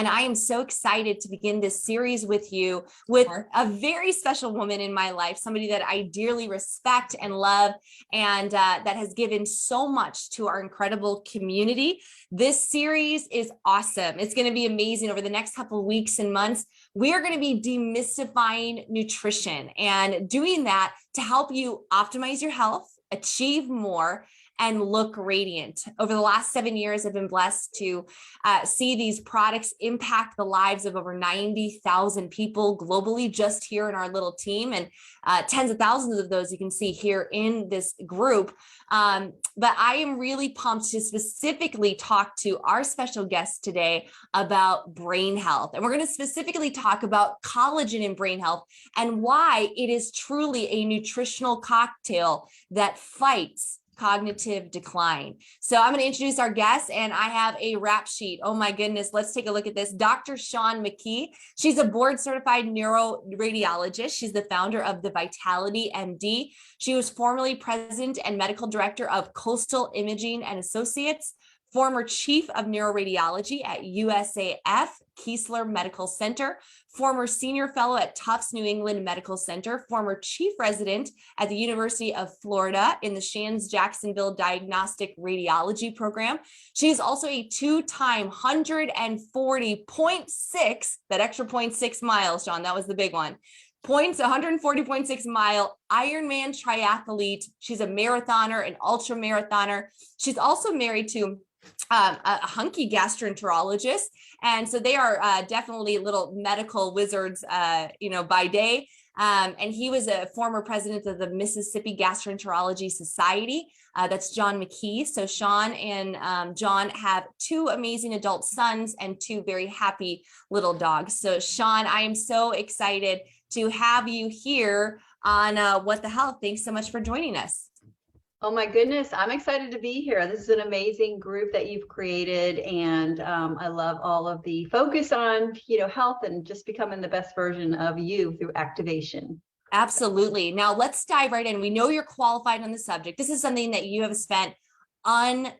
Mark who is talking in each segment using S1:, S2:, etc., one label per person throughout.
S1: And I am so excited to begin this series with you with a very special woman in my life, somebody that I dearly respect and love, and that has given so much to our incredible community. This series is awesome. It's going to be amazing over the next couple of weeks and months. We are going to be demystifying nutrition and doing that to help you optimize your health, achieve more, and look radiant. Over the last 7 years, I've been blessed to see these products impact the lives of over 90,000 people globally, just here in our little team, and tens of thousands of those you can see here in this group. But I am really pumped to specifically talk to our special guest today about brain health. And we're going to specifically talk about collagen in brain health and why it is truly a nutritional cocktail that fights cognitive decline. So I'm going to introduce our guest, and I have a rap sheet. Oh my goodness, let's take a look at this. Dr. Shawn McKee. She's a board certified neuroradiologist. She's the founder of the Vitality MD. She was formerly president and medical director of Coastal Imaging and Associates, former chief of neuroradiology at USAF Keesler Medical Center, former senior fellow at Tufts New England Medical Center, former chief resident at the University of Florida in the Shands Jacksonville Diagnostic Radiology Program. She is also a two-time 140.6, that extra 0.6 miles, Shawn, that was the big one. 140.6 mile Ironman triathlete. She's a marathoner, an ultra marathoner. She's also married to a hunky gastroenterologist. And so they are definitely little medical wizards, by day. And he was a former president of the Mississippi Gastroenterology Society. That's John McKee. So Shawn and John have two amazing adult sons and two very happy little dogs. So Shawn, I am so excited to have you here on What the Health. Thanks so much for joining us.
S2: Oh my goodness, I'm excited to be here. This is an amazing group that you've created, and I love all of the focus on, health and just becoming the best version of you through activation.
S1: Absolutely. Now let's dive right in. We know you're qualified on the subject. This is something that you have spent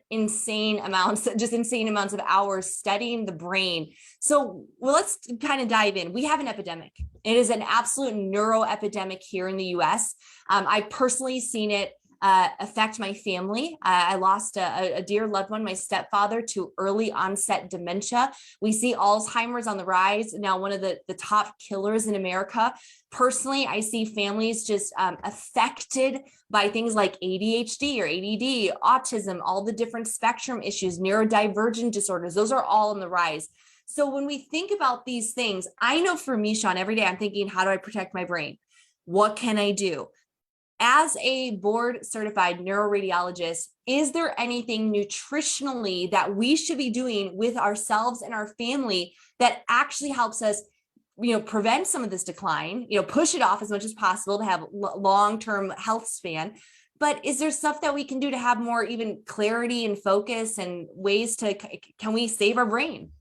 S1: insane amounts of hours studying the brain. So let's kind of dive in. We have an epidemic. It is an absolute neuro epidemic here in the US. I personally seen it affect my family. I lost a dear loved one, my stepfather, to early onset dementia. We see Alzheimer's on the rise, now one of the top killers in America. Personally, I see families just affected by things like ADHD or ADD, autism, all the different spectrum issues, neurodivergent disorders. Those are all on the rise. So when we think about these things, I know for me, Shawn, every day I'm thinking, how do I protect my brain? What can I do? As a board certified neuroradiologist, is there anything nutritionally that we should be doing with ourselves and our family that actually helps us, prevent some of this decline, push it off as much as possible to have long-term health span? But is there stuff that we can do to have more even clarity and focus and ways can we save our brain?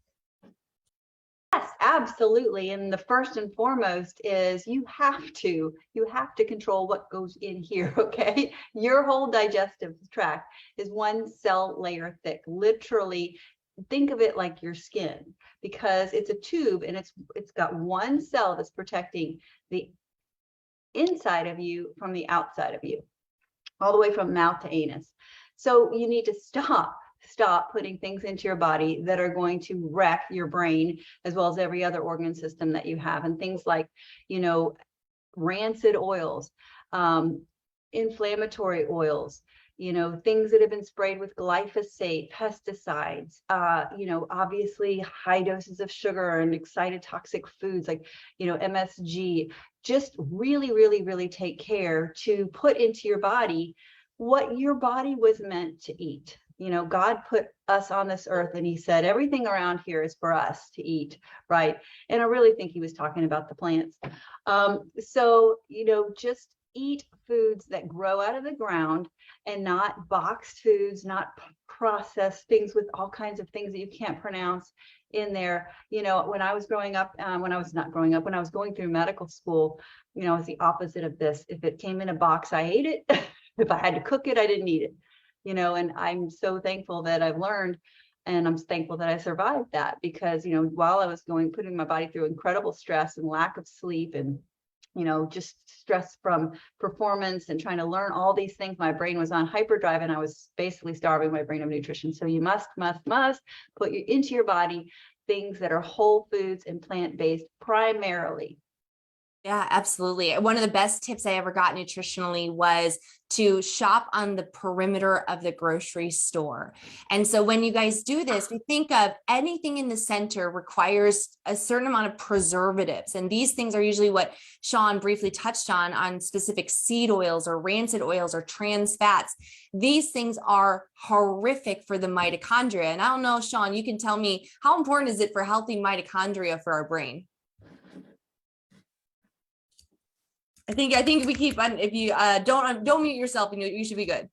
S2: Yes, absolutely. And the first and foremost is you have to control what goes in here. Okay. Your whole digestive tract is one cell layer thick. Literally think of it like your skin, because it's a tube and it's got one cell that's protecting the inside of you from the outside of you, all the way from mouth to anus. So you need to stop putting things into your body that are going to wreck your brain, as well as every other organ system that you have. And things like, rancid oils, inflammatory oils, things that have been sprayed with glyphosate, pesticides, obviously high doses of sugar and excited toxic foods like, MSG. Just really, really, really take care to put into your body what your body was meant to eat. God put us on this earth and he said, everything around here is for us to eat, right? And I really think he was talking about the plants. So, just eat foods that grow out of the ground and not boxed foods, not processed things with all kinds of things that you can't pronounce in there. When I was growing up, when I was going through medical school, it was the opposite of this. If it came in a box, I ate it. If I had to cook it, I didn't eat it. And I'm so thankful that I've learned And I'm thankful that I survived that, because, while I was putting my body through incredible stress and lack of sleep, and, just stress from performance and trying to learn all these things, my brain was on hyperdrive, and I was basically starving my brain of nutrition. So you must put into your body things that are whole foods and plant-based primarily.
S1: Yeah, absolutely. One of the best tips I ever got nutritionally was to shop on the perimeter of the grocery store. And so when you guys do this, we think of anything in the center requires a certain amount of preservatives. And these things are usually what Sean briefly touched on specific seed oils or rancid oils or trans fats. These things are horrific for the mitochondria. And I don't know, Sean, you can tell me, how important is it for healthy mitochondria for our brain? I think we keep on, if you don't mute yourself, you should be good.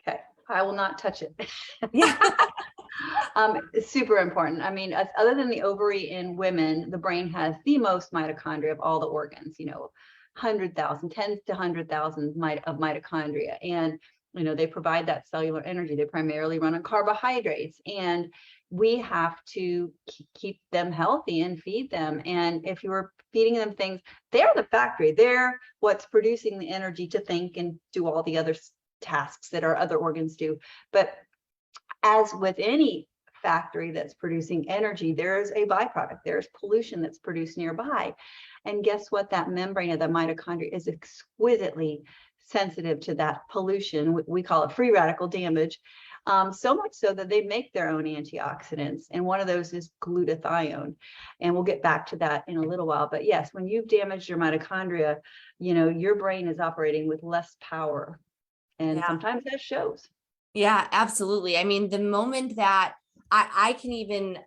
S2: Okay, I will not touch it.
S1: Yeah.
S2: It's super important. I mean, other than the ovary in women, the brain has the most mitochondria of all the organs, 100,000, tens to 100,000 of mitochondria. And, they provide that cellular energy. They primarily run on carbohydrates, and we have to keep them healthy and feed them. And if you were feeding them things, they're the factory. They're what's producing the energy to think and do all the other tasks that our other organs do. But as with any factory that's producing energy, there's a byproduct. There's pollution that's produced nearby. And guess what? That membrane of the mitochondria is exquisitely sensitive to that pollution. We call it free radical damage. So much so that they make their own antioxidants. And one of those is glutathione. And we'll get back to that in a little while. But yes, when you've damaged your mitochondria, your brain is operating with less power. And sometimes that shows.
S1: Yeah, absolutely. I mean, the moment that I can even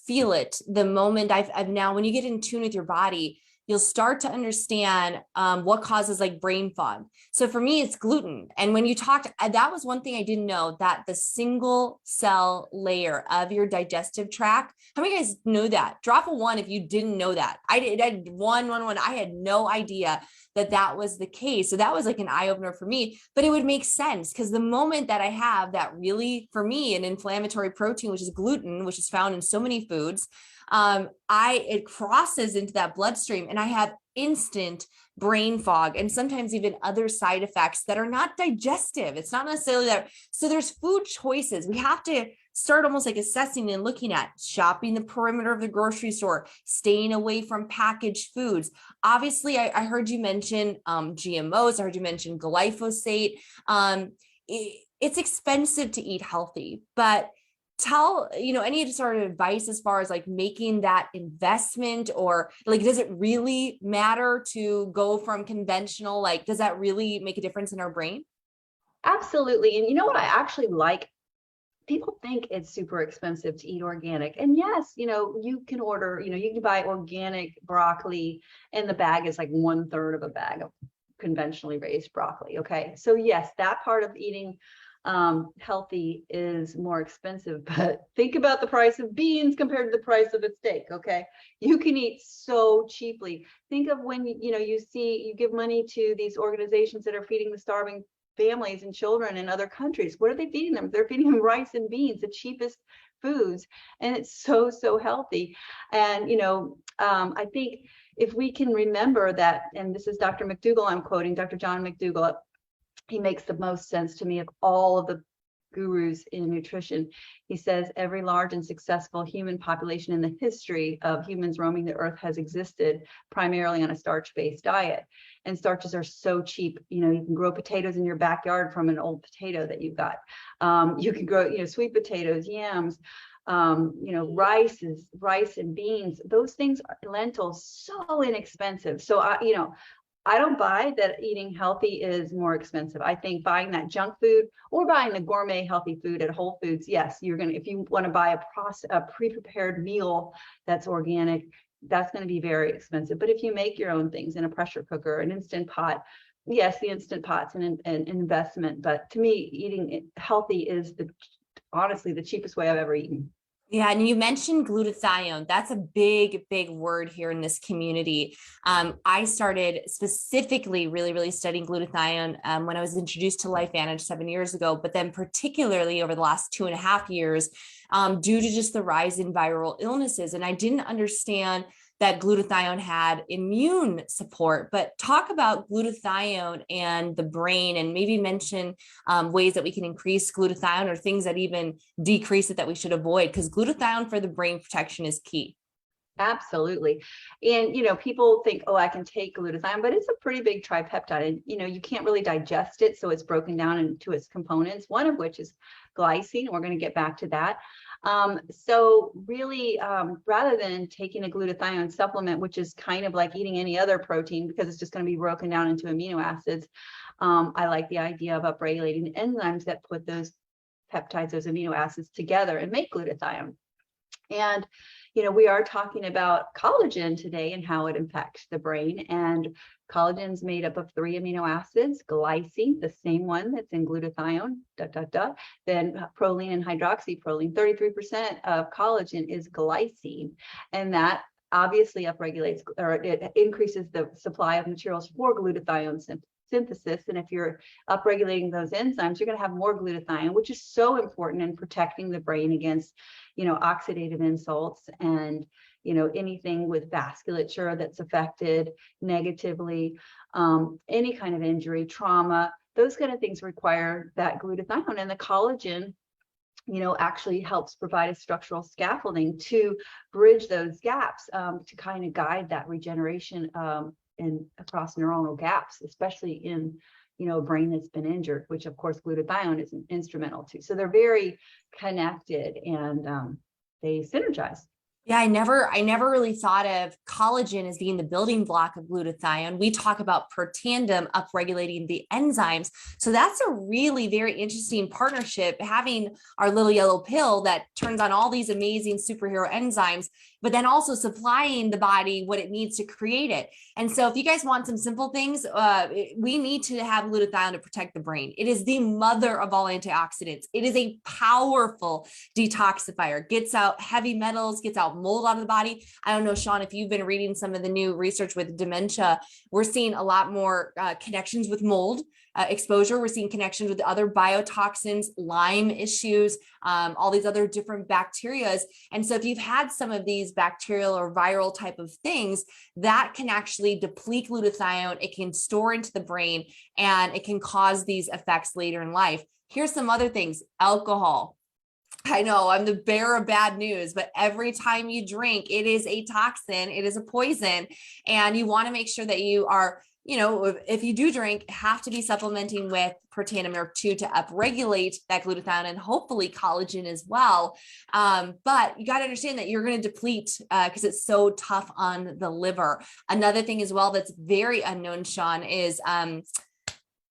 S1: feel it, the moment I've now, when you get in tune with your body, you'll start to understand what causes like brain fog. So for me, it's gluten. And when you talked, that was one thing I didn't know, that the single cell layer of your digestive tract, how many of you guys know that? Drop a one if you didn't know that. I did one. I had no idea that was the case. So that was like an eye opener for me, but it would make sense because the moment that I have that really, for me, an inflammatory protein, which is gluten, which is found in so many foods, it crosses into that bloodstream and I have instant brain fog and sometimes even other side effects that are not digestive. It's not necessarily that. So there's food choices. We have to start almost like assessing and looking at shopping the perimeter of the grocery store, staying away from packaged foods. Obviously, I heard you mention GMOs. I heard you mention glyphosate. It's expensive to eat healthy, but tell, any sort of advice as far as like making that investment, or like, does it really matter to go from conventional? Like, does that really make a difference in our brain?
S2: Absolutely. And you know what I actually like? People think it's super expensive to eat organic. And yes, you can order, you can buy organic broccoli and the bag is like 1/3 of a bag of conventionally raised broccoli. Okay. So yes, that part of eating healthy is more expensive, but think about the price of beans compared to the price of a steak. Okay. You can eat so cheaply. Think of when, you give money to these organizations that are feeding the starving families and children in other countries. What are they feeding them? They're feeding them rice and beans, the cheapest foods. And it's so, so healthy. And, I think if we can remember that, and this is Dr. McDougall, I'm quoting Dr. John McDougall, he makes the most sense to me of all of the gurus in nutrition. He says every large and successful human population in the history of humans roaming the earth has existed primarily on a starch-based diet. And starches are so cheap. You can grow potatoes in your backyard from an old potato that you've got. You can grow, sweet potatoes, yams, rice and beans. Those things, lentils, so inexpensive. So I don't buy that eating healthy is more expensive. I think buying that junk food or buying the gourmet healthy food at Whole Foods, yes, if you want to buy a pre-prepared meal that's organic, that's going to be very expensive. But if you make your own things in a pressure cooker, an Instant Pot, yes, the Instant Pot's an investment. But to me, eating healthy is honestly the cheapest way I've ever eaten.
S1: Yeah, and you mentioned glutathione. That's a big, big word here in this community. I started specifically really studying glutathione when I was introduced to LifeVantage 7 years ago, but then particularly over the last 2.5 years, due to just the rise in viral illnesses. And I didn't understand that glutathione had immune support. But talk about glutathione and the brain, and maybe mention ways that we can increase glutathione or things that even decrease it that we should avoid, because glutathione for the brain protection is key.
S2: Absolutely. And, people think, oh, I can take glutathione, but it's a pretty big tripeptide. And, you can't really digest it. So it's broken down into its components, one of which is glycine. We're going to get back to that. So really, rather than taking a glutathione supplement, which is kind of like eating any other protein because it's just going to be broken down into amino acids, I like the idea of upregulating enzymes that put those peptides, those amino acids together and make glutathione. And, we are talking about collagen today and how it impacts the brain. And collagen is made up of 3 amino acids: glycine, the same one that's in glutathione, then proline and hydroxyproline. 33% of collagen is glycine. And that obviously upregulates, or it increases the supply of materials for glutathione synthesis. And if you're upregulating those enzymes, you're going to have more glutathione, which is so important in protecting the brain against, oxidative insults and, anything with vasculature that's affected negatively, any kind of injury, trauma, those kind of things require that glutathione. And the collagen, actually helps provide a structural scaffolding to bridge those gaps, to kind of guide that regeneration and across neuronal gaps, especially in, a brain that's been injured, which of course glutathione is instrumental to. So they're very connected, and they synergize.
S1: Yeah, I never really thought of collagen as being the building block of glutathione. We talk about per tandem upregulating the enzymes. So that's a really very interesting partnership, having our little yellow pill that turns on all these amazing superhero enzymes, but then also supplying the body what it needs to create it. And so if you guys want some simple things, we need to have glutathione to protect the brain. It is the mother of all antioxidants. It is a powerful detoxifier, gets out heavy metals, gets out mold out of the body. I don't know, Sean, if you've been reading some of the new research with dementia, we're seeing a lot more connections with mold exposure. We're seeing connections with other biotoxins, Lyme issues, all these other different bacterias. And so if you've had some of these bacterial or viral type of things, that can actually deplete glutathione. It can store into the brain, and it can cause these effects later in life. Here's some other things: alcohol. I know I'm the bearer of bad news, but every time you drink, it is a toxin, it is a poison. And you want to make sure that you are, if you do drink, have to be supplementing with protandim or 2 to upregulate that glutathione and hopefully collagen as well. But you got to understand that you're going to deplete because it's so tough on the liver. Another thing as well that's very unknown, Sean, is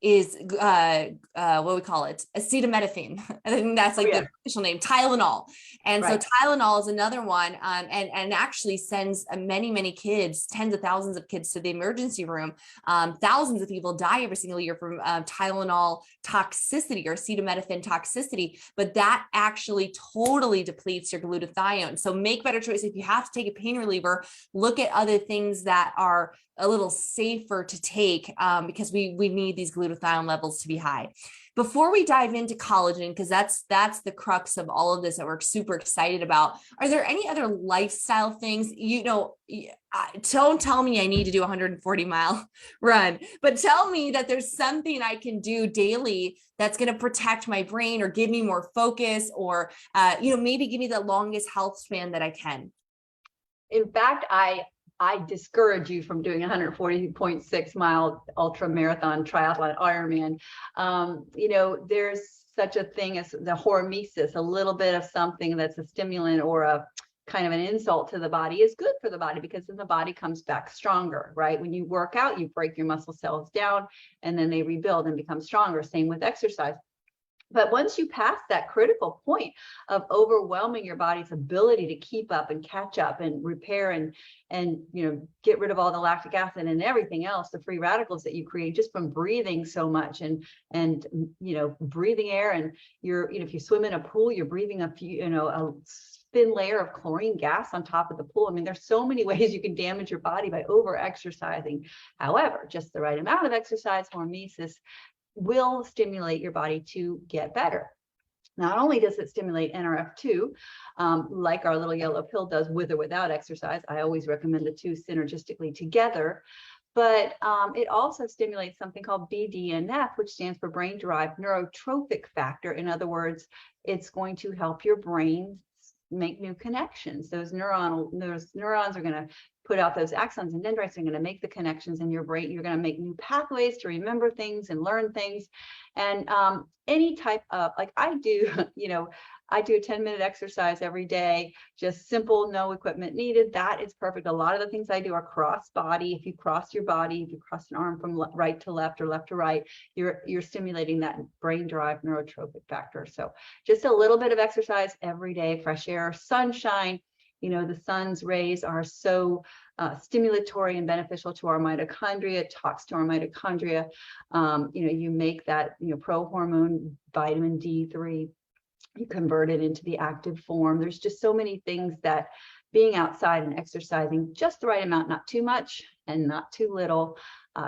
S1: what we call it, acetaminophen. I think that's like the official name, Tylenol. And so Tylenol is another one, and actually sends many kids, tens of thousands of kids, to the emergency room. Thousands of people die every single year from Tylenol toxicity or acetaminophen toxicity, but that actually totally depletes your glutathione. So make better choice. If you have to take a pain reliever, look at other things that are a little safer to take, because we need these glutathione levels to be high. Before we dive into collagen, because that's the crux of all of this that we're super excited about, are there any other lifestyle things? Don't tell me I need to do a 140-mile run, but tell me that there's something I can do daily that's going to protect my brain or give me more focus, or maybe give me the longest health span that I can.
S2: In fact, I discourage you from doing 140.6 mile ultra marathon triathlon Ironman. There's such a thing as the hormesis, a little bit of something that's a stimulant or a kind of an insult to the body is good for the body, because then the body comes back stronger, right? When you work out, you break your muscle cells down and then they rebuild and become stronger. Same with exercise. But once you pass that critical point of overwhelming your body's ability to keep up and catch up and repair and get rid of all the lactic acid and everything else, the free radicals that you create just from breathing so much and breathing air, and if you swim in a pool, you're breathing a thin layer of chlorine gas on top of the pool. I mean, there's so many ways you can damage your body by over exercising. However, just the right amount of exercise, hormesis, will stimulate your body to get better. Not only does it stimulate NRF2, like our little yellow pill does, with or without exercise. I always recommend the two synergistically together. But it also stimulates something called BDNF, which stands for brain-derived neurotrophic factor. In other words, it's going to help your brain make new connections. Those neurons are going to put out those axons, and dendrites are going to make the connections in your brain. You're going to make new pathways to remember things and learn things. And any type of, like I do, I do a 10-minute exercise every day, just simple, no equipment needed. That is perfect. A lot of the things I do are cross body. If you cross your body, if you cross an arm from right to left or left to right, you're stimulating that brain-derived neurotrophic factor. So just a little bit of exercise every day, fresh air, sunshine. The sun's rays are so stimulatory and beneficial to our mitochondria, talks to our mitochondria. You make that, pro-hormone, vitamin D3, you convert it into the active form. There's just so many things that being outside and exercising just the right amount, not too much and not too little,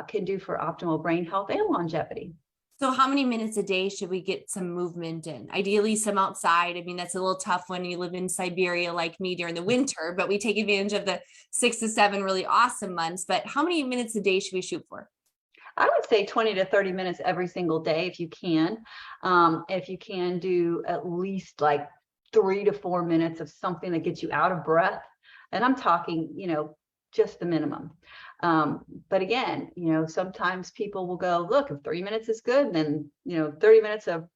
S2: can do for optimal brain health and longevity.
S1: So how many minutes a day should we get some movement in? Ideally, some outside. I mean, that's a little tough when you live in Siberia like me during the winter, but we take advantage of the 6 to 7 really awesome months. But how many minutes a day should we shoot for?
S2: I would say 20 to 30 minutes every single day if you can. If you can do at least like 3 to 4 minutes of something that gets you out of breath. And I'm talking, just the minimum. But again, sometimes people will go, look, if 3 minutes is good, then, 30 minutes of,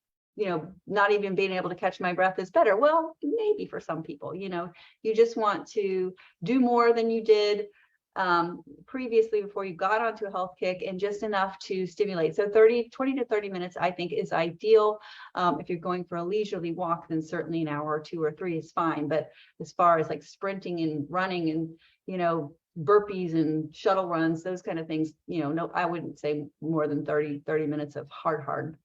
S2: not even being able to catch my breath is better. Well, maybe for some people, you just want to do more than you did previously before you got onto a health kick, and just enough to stimulate. So 20 to 30 minutes, I think, is ideal. If you're going for a leisurely walk, then certainly an hour or 2 or 3 is fine. But as far as like sprinting and running and, burpees and shuttle runs, those kind of things, no, I wouldn't say more than 30 minutes of hard.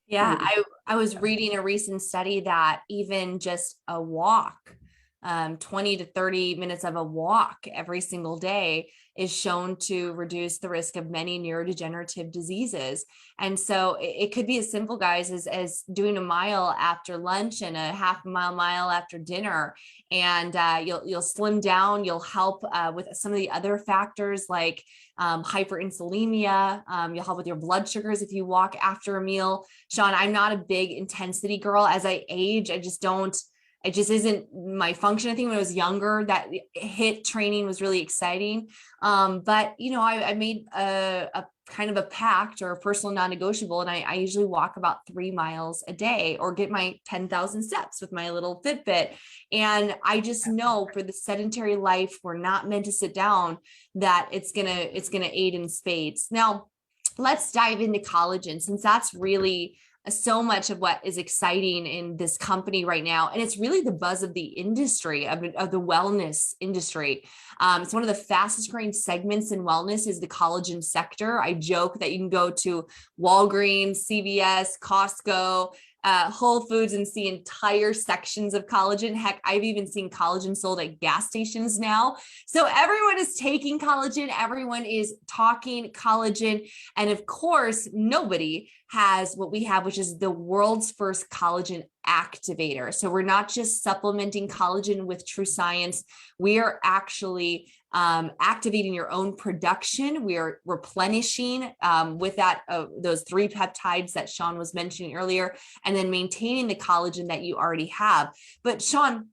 S1: Yeah, I was reading a recent study that even just a walk, 20 to 30 minutes of a walk every single day is shown to reduce the risk of many neurodegenerative diseases. And so it could be as simple, guys, as doing a mile after lunch and a half mile after dinner. And you'll slim down, you'll help with some of the other factors like hyperinsulinemia. You'll help with your blood sugars if you walk after a meal. Sean, I'm not a big intensity girl. As I age, it just isn't my function. I think when I was younger, that HIIT training was really exciting. But, I made a kind of a pact or a personal non-negotiable, and I usually walk about 3 miles a day or get my 10,000 steps with my little Fitbit. And I just know for the sedentary life, we're not meant to sit down, that it's gonna aid in spades. Now, let's dive into collagen, since that's really so much of what is exciting in this company right now. And it's really the buzz of the industry, of the wellness industry. It's one of the fastest growing segments in wellness is the collagen sector. I joke that you can go to Walgreens, CVS, Costco, Whole Foods and see entire sections of collagen. Heck, I've even seen collagen sold at gas stations now. So everyone is taking collagen. Everyone is talking collagen. And of course, nobody has what we have, which is the world's first collagen activator. So we're not just supplementing collagen with true science. We are actually activating your own production. We are replenishing with that those 3 peptides that Sean was mentioning earlier, and then maintaining the collagen that you already have. But Sean,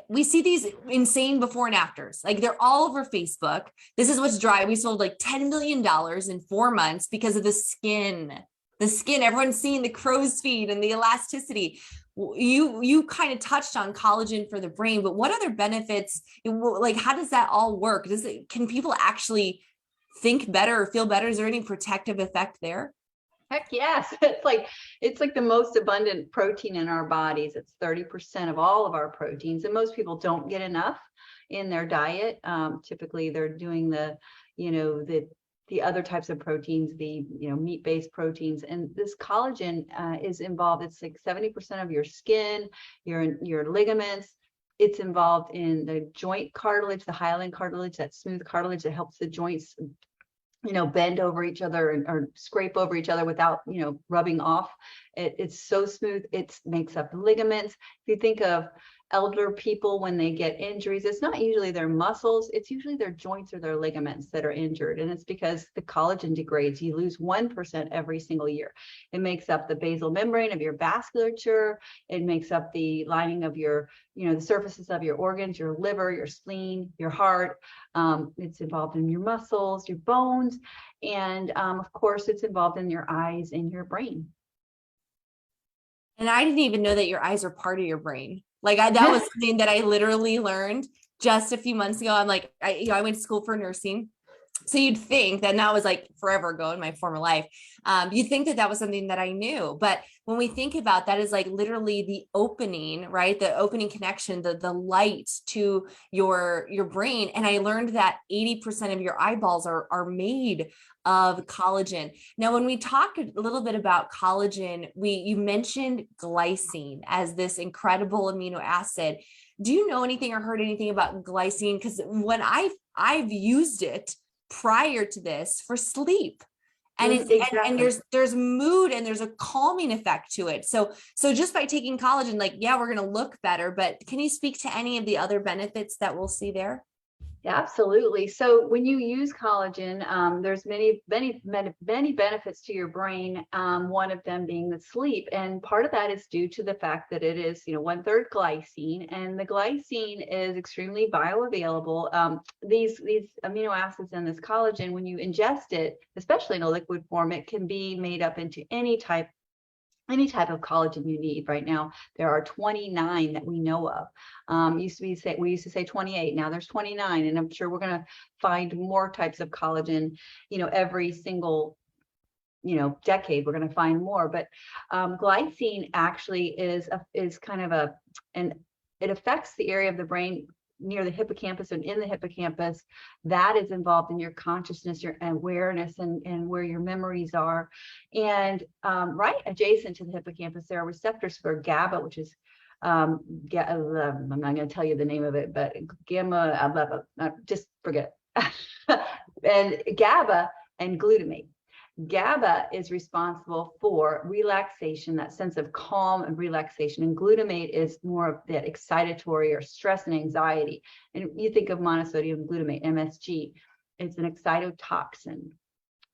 S1: we see these insane before and afters. Like, they're all over Facebook. This is what's dry. We sold like $10 million in 4 months because of the skin. Everyone's seeing the crow's feet and the elasticity. You kind of touched on collagen for the brain, but what other benefits, like, how does that all work? Can people actually think better or feel better? Is there any protective effect there?
S2: Heck yes. It's like the most abundant protein in our bodies. It's 30% of all of our proteins, and most people don't get enough in their diet. Typically they're doing the other types of proteins, the meat-based proteins, and this collagen is involved. It's like 70% of your skin, your ligaments, It's involved in the joint cartilage, the hyaline cartilage, that smooth cartilage that helps the joints, bend over each other or scrape over each other without, rubbing off. It's so smooth. It makes up ligaments. If you think of elder people, when they get injuries, it's not usually their muscles, it's usually their joints or their ligaments that are injured. And it's because the collagen degrades. You lose 1% every single year. It makes up the basal membrane of your vasculature. It makes up the lining of your, the surfaces of your organs, your liver, your spleen, your heart. It's involved in your muscles, your bones, and of course, it's involved in your eyes and your brain.
S1: And I didn't even know that your eyes are part of your brain. Like that was something that I literally learned just a few months ago. I'm like, I went to school for nursing. So you'd think that was like forever ago in my former life. You'd think that was something that I knew. But when we think about that, is like literally the opening, right? The opening connection, the light to your brain. And I learned that 80% of your eyeballs are made of collagen. Now, when we talk a little bit about collagen, you mentioned glycine as this incredible amino acid. Do you know anything or heard anything about glycine? Because when I've used it prior to this for sleep, and
S2: Exactly.
S1: and there's mood and there's a calming effect to it. So just by taking collagen, like, yeah, we're going to look better, but can you speak to any of the other benefits that we'll see there?
S2: Yeah, absolutely. So when you use collagen, there's many benefits to your brain. One of them being the sleep, and part of that is due to the fact that it is, 1/3 glycine, and the glycine is extremely bioavailable. These amino acids and this collagen, when you ingest it, especially in a liquid form, it can be made up into any type of collagen you need. Right now, there are 29 that we know of. We used to say 28. Now there's 29, and I'm sure we're going to find more types of collagen. Every single decade, we're going to find more. But glycine actually is kind of and it affects the area of the brain near the hippocampus and in the hippocampus that is involved in your consciousness, your awareness, and where your memories are. And right adjacent to the hippocampus, there are receptors for GABA, which is I'm not going to tell you the name of it, but gamma, just forget it. And GABA and glutamate. GABA is responsible for relaxation, that sense of calm and relaxation, and glutamate is more of that excitatory or stress and anxiety. And you think of monosodium glutamate, MSG, it's an excitotoxin.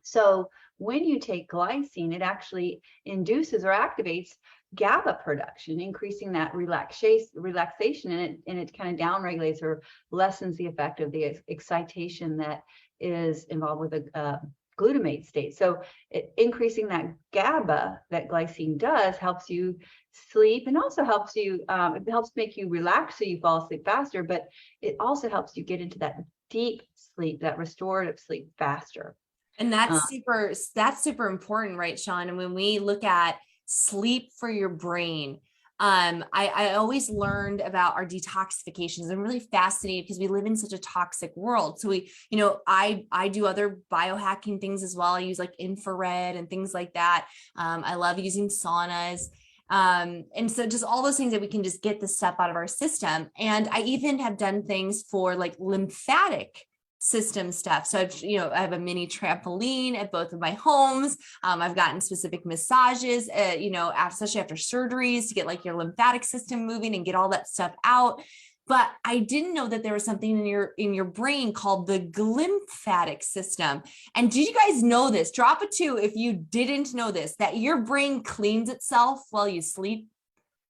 S2: So when you take glycine, it actually induces or activates GABA production, increasing that relaxation, and it kind of downregulates or lessens the effect of the excitation that is involved with a glutamate state. So increasing that GABA that glycine does helps you sleep, and also helps you, it helps make you relax so you fall asleep faster, but it also helps you get into that deep sleep, that restorative sleep faster.
S1: And that's super important, right, Sean? And when we look at sleep for your brain, I always learned about our detoxifications. I'm really fascinated because we live in such a toxic world. So I do other biohacking things as well. I use like infrared and things like that. I love using saunas. And so just all those things that we can just get the stuff out of our system. And I even have done things for like lymphatic system stuff. So I have a mini trampoline at both of my homes. I've gotten specific massages, especially after surgeries, to get like your lymphatic system moving and get all that stuff out. But I didn't know that there was something in your brain called the glymphatic system. And did you guys know this? Drop a 2 if you didn't know this, that your brain cleans itself while you sleep.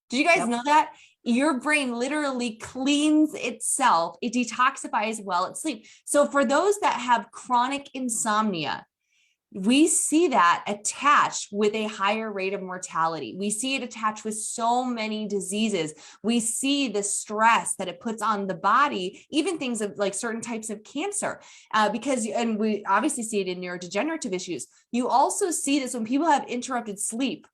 S1: Did you guys know that? Your brain literally cleans itself. It detoxifies while it sleeps. So for those that have chronic insomnia, we see that attached with a higher rate of mortality. We see it attached with so many diseases. We see the stress that it puts on the body, even things of like certain types of cancer, and we obviously see it in neurodegenerative issues. You also see this when people have interrupted sleep.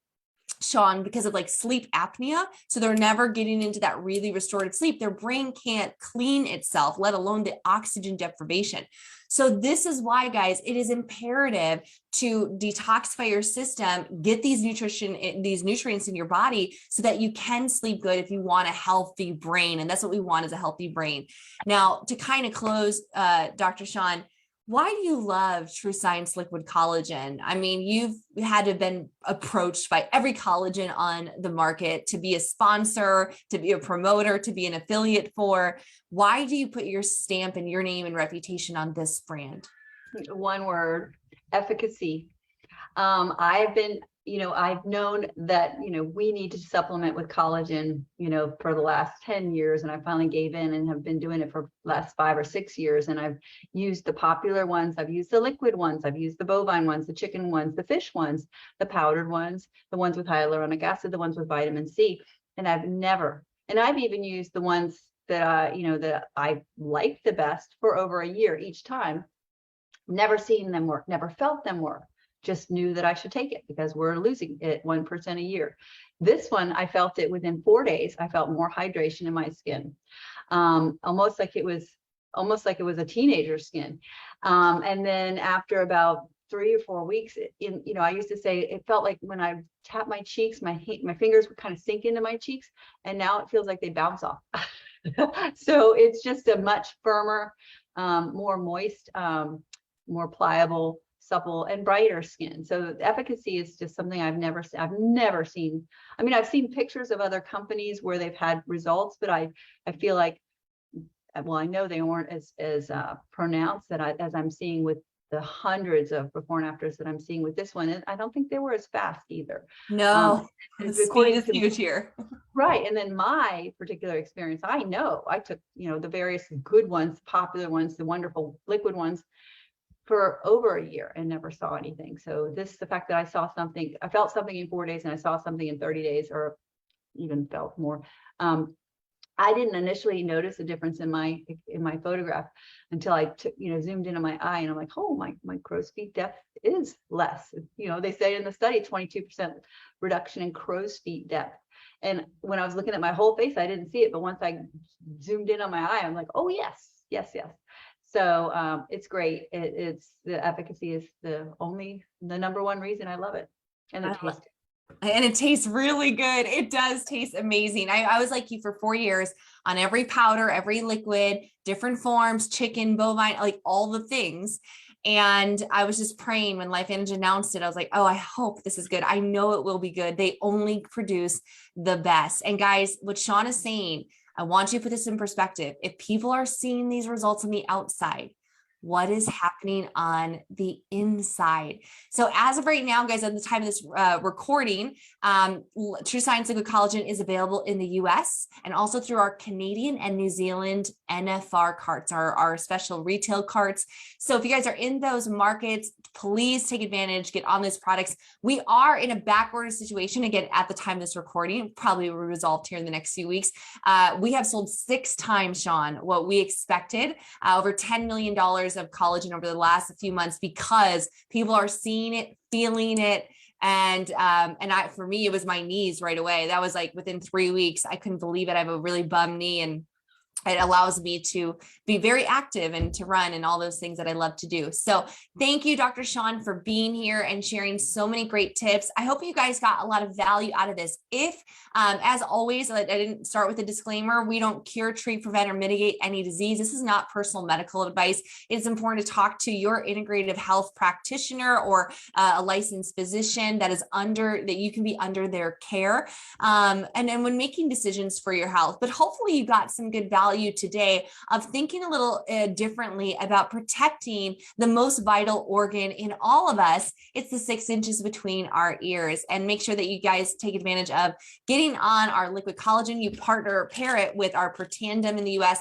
S1: Sean, because of like sleep apnea. So they're never getting into that really restorative sleep. Their brain can't clean itself, let alone the oxygen deprivation. So this is why, guys, it is imperative to detoxify your system, get these nutrients in your body so that you can sleep good if you want a healthy brain. And that's what we want, is a healthy brain. Now, to kind of close, Dr. Sean, why do you love True Science Liquid Collagen? I mean, you've had to have been approached by every collagen on the market to be a sponsor, to be a promoter, to be an affiliate for. Why do you put your stamp and your name and reputation on this brand?
S2: One word: efficacy. I've been, I've known that, we need to supplement with collagen, for the last 10 years. And I finally gave in and have been doing it for the last 5 or 6 years. And I've used the popular ones. I've used the liquid ones. I've used the bovine ones, the chicken ones, the fish ones, the powdered ones, the ones with hyaluronic acid, the ones with vitamin C. And I've even used the ones that, that I liked the best for over a year each time. Never seen them work, never felt them work. Just knew that I should take it because we're losing it 1% a year. This one, I felt it within 4 days. I felt more hydration in my skin, almost like it was a teenager's skin. And then after about 3 or 4 weeks, I used to say it felt like when I tapped my cheeks, my fingers would kind of sink into my cheeks, and now it feels like they bounce off. So it's just a much firmer, more moist, more pliable, supple, and brighter skin. So efficacy is just something I've never seen. I mean, I've seen pictures of other companies where they've had results, but I feel like, well, I know they weren't as pronounced as I'm seeing with the hundreds of before and afters that I'm seeing with this one. And I don't think they were as fast either.
S1: No, the speed is huge here.
S2: Right. And then my particular experience, I know I took, the various good ones, popular ones, the wonderful liquid ones, for over a year and never saw anything. So the fact that I felt something in 4 days and I saw something in 30 days, or even felt more. I didn't initially notice a difference in my photograph until I took, zoomed into my eye, and I'm like, oh, my crow's feet depth is less. They say in the study, 22% reduction in crow's feet depth. And when I was looking at my whole face, I didn't see it. But once I zoomed in on my eye, I'm like, oh, yes, yes, yes. So it's great. It's the efficacy is the number one reason I love it. And the taste.
S1: And it tastes really good. It does taste amazing. I was like you for 4 years on every powder, every liquid, different forms, chicken, bovine, like all the things. And I was just praying when LifeVantage announced it. I was like, oh, I hope this is good. I know it will be good. They only produce the best. And guys, what Sean is saying, I want you to put this in perspective. If people are seeing these results on the outside, what is happening on the inside? So as of right now, guys, at the time of this recording, True Science Liquid Collagen is available in the US and also through our Canadian and New Zealand NFR carts, our special retail carts. So if you guys are in those markets, please take advantage, get on these products. We are in a back order situation again at the time of this recording, probably will be resolved here in the next few weeks. We have sold 6 times, Sean, what we expected, over $10 million of collagen over the last few months, because people are seeing it, feeling it. And for me, it was my knees right away. That was like within 3 weeks. I couldn't believe it. I have a really bum knee, and it allows me to be very active and to run and all those things that I love to do. So thank you, Dr. Sean, for being here and sharing so many great tips. I hope you guys got a lot of value out of this. If, as always, I didn't start with a disclaimer, we don't cure, treat, prevent, or mitigate any disease. This is not personal medical advice. It's important to talk to your integrative health practitioner or a licensed physician that you can be under their care. And then when making decisions for your health, but hopefully you got some good value today of thinking a little differently about protecting the most vital organ in all of us. It's the 6 inches between our ears. And make sure that you guys take advantage of getting on our liquid collagen. You pair it with our Protandim in the US